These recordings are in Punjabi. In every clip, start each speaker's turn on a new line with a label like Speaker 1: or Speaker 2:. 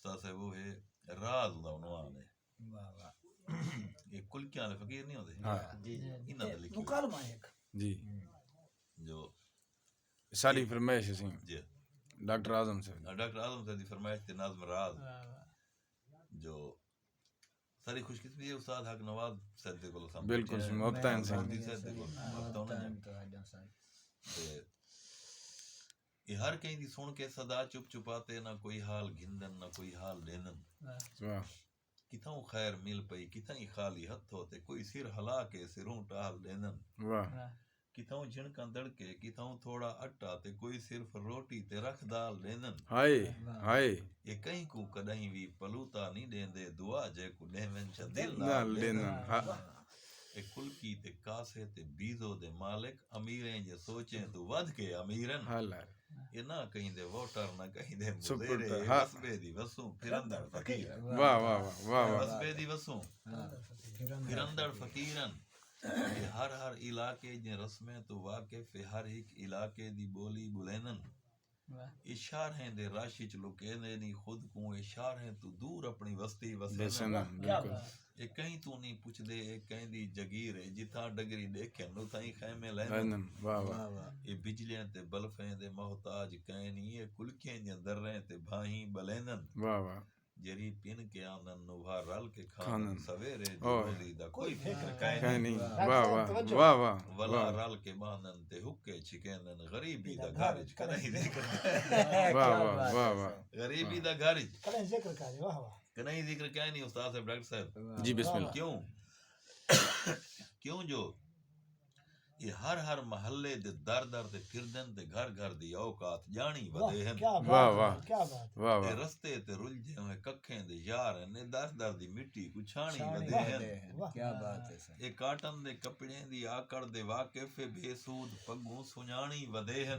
Speaker 1: استاد صاحب وہ ہے راز دا عنوان ہے
Speaker 2: واہ واہ
Speaker 1: یہ کلکیاں والے فقیر نہیں ہوتے
Speaker 3: ہاں
Speaker 1: انہاں دے لکھی ہوئی
Speaker 2: مکالمہ ایک
Speaker 3: جی
Speaker 1: جو
Speaker 3: ساری فرمائش سی
Speaker 1: جی
Speaker 3: ڈاکٹر اعظم سے
Speaker 1: ڈاکٹر اعظم صاحب دی فرمائش تے نظم راز جو ساری خوش قسمتی ہے استاد حق نواز صاحب دے کول سامنے
Speaker 3: بالکل مبتین سے
Speaker 1: یہ ہر کہیں دی سن کے صدا چپ چپاتے نہ کوئی حال گھندن نہ کوئی حال دینن
Speaker 3: واہ
Speaker 1: کتھوں خیر مل پئی کتھیں خالی ہتھ ہوتے کوئی سر ہلا کے سروں ٹال دینن
Speaker 3: واہ
Speaker 1: کتھوں جھنکاں دڑکے کتھوں تھوڑا اٹا تے کوئی صرف روٹی تے رکھ دال دینن
Speaker 3: ہائے ہائے
Speaker 1: یہ کہیں کو کدہیں بھی پلوتا نہیں دیندے دعا جے کو ڈیمن چا دل
Speaker 3: نہ
Speaker 1: نال
Speaker 3: لینا
Speaker 1: دینن اے کلکی تے کاسے تے بیزو دے مالک امیریں جے سوچیں تو ود کے امیرن
Speaker 3: حالا
Speaker 1: یہ نہ کہیں دے ووٹر نہ کہیں دے
Speaker 3: سپورٹر،
Speaker 1: مزیرے
Speaker 3: ہاں۔
Speaker 1: وسبے دی وسوں پھرندڑ فقیر
Speaker 3: واہ واہ واہ واہ واہ
Speaker 1: وسبے دی وسوں پھرندڑ فقیرن یہ ہر علاقے جے رسمیں تو واقف ہر ایک علاقے دی بولی بلینن اشار ہیں دے راشی چ لکے نہیں خود کو اشار ہیں تو دور اپنی وستی
Speaker 3: بسنا
Speaker 1: وسینن
Speaker 3: بالکل
Speaker 1: یہ کہیں تو نہیں پوچھ دے یہ کہیں دی جگیر ہے جتھا ڈگری دیکھیں نو تھائیں خیمے لینن
Speaker 3: لینن واہ واہ
Speaker 1: یہ بجلیاں تے بلفیں دے محتاج کہیں نہیں یہ کلکیں دے دریں تے بھائیں بلینن
Speaker 3: واہ واہ
Speaker 1: جری پن کے آنن نوہا رل کے کھانن
Speaker 3: کھانن
Speaker 1: سویرے
Speaker 3: اوہ
Speaker 1: روزی دا کوئی فکر کہیں
Speaker 3: کہیں
Speaker 1: نہیں
Speaker 3: نہیں واہ واہ واہ واہ
Speaker 1: ولا
Speaker 3: واہ
Speaker 1: رل کے باندن تے حکے چھکینن غریبی دا گھرج کنہیں ذکر
Speaker 3: واہ واہ واہ واہ
Speaker 1: غریبی دا گھرج
Speaker 2: کہیں ذکر کرے واہ واہ
Speaker 1: کنہیں ذکر کہیں نہیں استاد صاحب ڈاکٹر صاحب
Speaker 3: جی بسم اللہ
Speaker 1: کیوں جو یہ ہر محلے دے در تے پھردن تے گھر دی اوقات جانی ودے ہیں
Speaker 2: کیا
Speaker 3: واہ
Speaker 2: بات
Speaker 3: واہ
Speaker 2: کیا بات
Speaker 3: واہ
Speaker 1: تے
Speaker 3: واہ
Speaker 1: رستے تے رلجے ہوئے ککھیں دے یار نے در دی مٹی کو چھانی ودے ہیں
Speaker 2: کیا بات ہے
Speaker 1: یہ کاٹن دے کپڑے دی آکڑ دے واقف بے سود پگوں سنانی ودے ہیں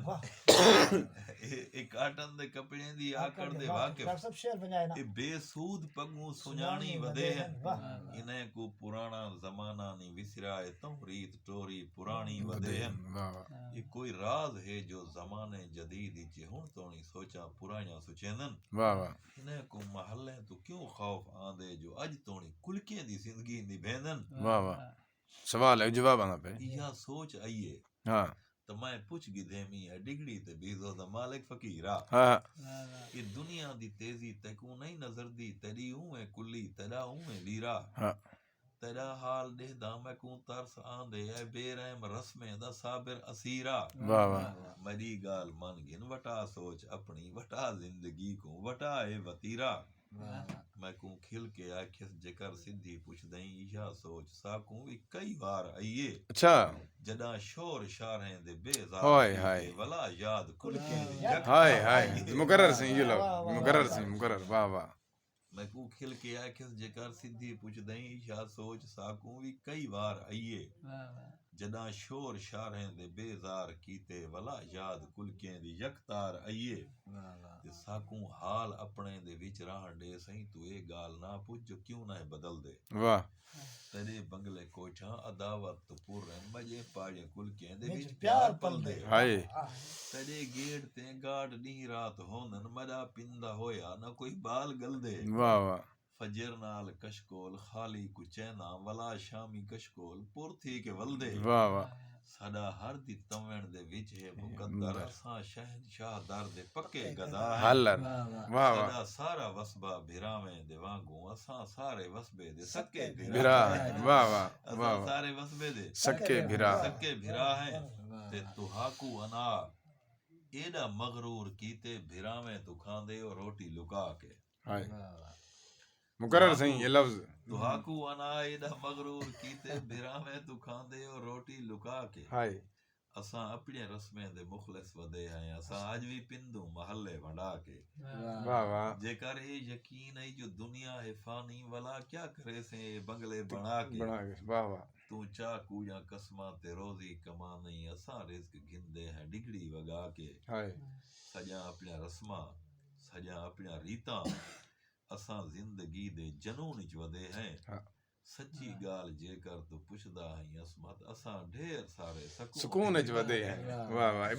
Speaker 1: یہ کاٹن دے کپڑے دی آکڑ دے واقف
Speaker 2: سب شعر بنائے نا
Speaker 1: یہ بے سود پگوں سنانی ودے ہیں انہیں کو پرانا زمانہ نہیں وسرائے تمرید ٹوری پرانی ودے ہیں
Speaker 3: واہ واہ
Speaker 1: یہ کوئی راز ہے جو زمانے جدید چ ہن تو نہیں سوچا پرائیاں سچینن
Speaker 3: واہ واہ
Speaker 1: انہیں کو محلے تو کیوں خوف آندے جو اج تو نہیں کلکیں دی زندگی نبھینن
Speaker 3: واہ واہ سوال ہے جواب آنا پہ
Speaker 1: یہ سوچ آئیے
Speaker 3: ہاں
Speaker 1: تو میں پوچھ گی دھیمی ہے ڈگڑی تے بیزو دا مالک فقیرہ
Speaker 3: ہاں
Speaker 1: یہ دنیا دی تیزی تکوں نہیں نظر دی تیری ہوں ہے کلی تیرا ہوں ہے لیرا
Speaker 3: ہاں
Speaker 1: تیرا حال دے دا میں کوں ترس آندے اے بے رحم رسمیں دا صابر اسیرا
Speaker 3: واہ واہ
Speaker 1: مری گال من گن وٹا سوچ اپنی وٹا زندگی کو وٹا اے وطیرا میں کوں کھل کے آکھس جکر سدھی پوچھ دیں یا سوچ ساکوں بھی کئی بار آئیے
Speaker 3: اچھا
Speaker 1: جداں شور شاریں دے بے
Speaker 3: ہائے
Speaker 1: زار
Speaker 3: ہائے
Speaker 1: ولا یاد کل کے
Speaker 3: ہائے ہائے مقرر سے یہ لو مقرر سے مقرر واہ واہ
Speaker 1: میں کو کھل کے آکھس جکر سدھی پوچھ دیں یا سوچ ساکوں بھی کئی بار آئیے جداں شور شاریں دے بیزار کیتے ولا یاد کلکیں دی یکتار آئیے تے ساکوں حال اپنے دے وچ رہن دے سہیں تو اے گال نہ پوچھ جو کیوں نہ بدل دے
Speaker 3: واہ
Speaker 1: تیرے بنگلے کوٹھاں عداوت تو پورن مجے پاڑے کلکیں دے وچ پیار پل دے
Speaker 3: ہائے
Speaker 1: تیرے گیڑ تے گاڑ نہیں رات ہونن مڈا پندا ہویا نہ کوئی بال گل دے
Speaker 3: واہ واہ
Speaker 1: فجر نال کشکول خالی کو چینا ولا شامی کشکول پور تھی کے ولدے
Speaker 3: واہ واہ
Speaker 1: ساڈا ہر دی تمن دے وچ ہے مقدر اساں شہنشاہ در دے پکے گدا ہے
Speaker 3: حلر واہ واہ
Speaker 1: ساڈا سارا وسبا بھراویں دے وانگوں اساں سارے وسبے دے سکے
Speaker 3: بھرا واہ واہ واہ
Speaker 1: اساں
Speaker 3: واہ
Speaker 1: سارے وسبے دے
Speaker 3: سکے بھرا
Speaker 1: سکے بھرا ہیں تے تہاکو انا ایڈا مغرور کیتے بھراویں تو کھاندے اور روٹی لکا کے
Speaker 3: ہائے مقرر صحیح یہ لفظ
Speaker 1: تہاکو انا ایڈا مغرور کیتے بھراویں تو کھاندے اور روٹی لکا کے
Speaker 3: ہائے
Speaker 1: اساں اپنے رسمیں دے مخلص ودے ہیں اساں اج بھی پندوں محلے ونڈا کے
Speaker 3: واہ واہ
Speaker 1: جے کر اے یقین ہے جو دنیا ہے فانی ولا کیا کرے سے بنگلے بنا کے
Speaker 3: واہ واہ
Speaker 1: تو چاکو یا قسماں تے روزی کما نہیں اساں رزق گھندے ہیں ڈگڑی وگا کے
Speaker 3: ہائے
Speaker 1: سجاں اپنا رسماں سجاں اپنا ریتاں اساں زندگی دے جنون وچ ودے ہیں سچی گال جے کر تو پوچھدا ہیں عصمت اساں ڈھیر سارے
Speaker 3: سکون وچ ودے ہیں واہ واہ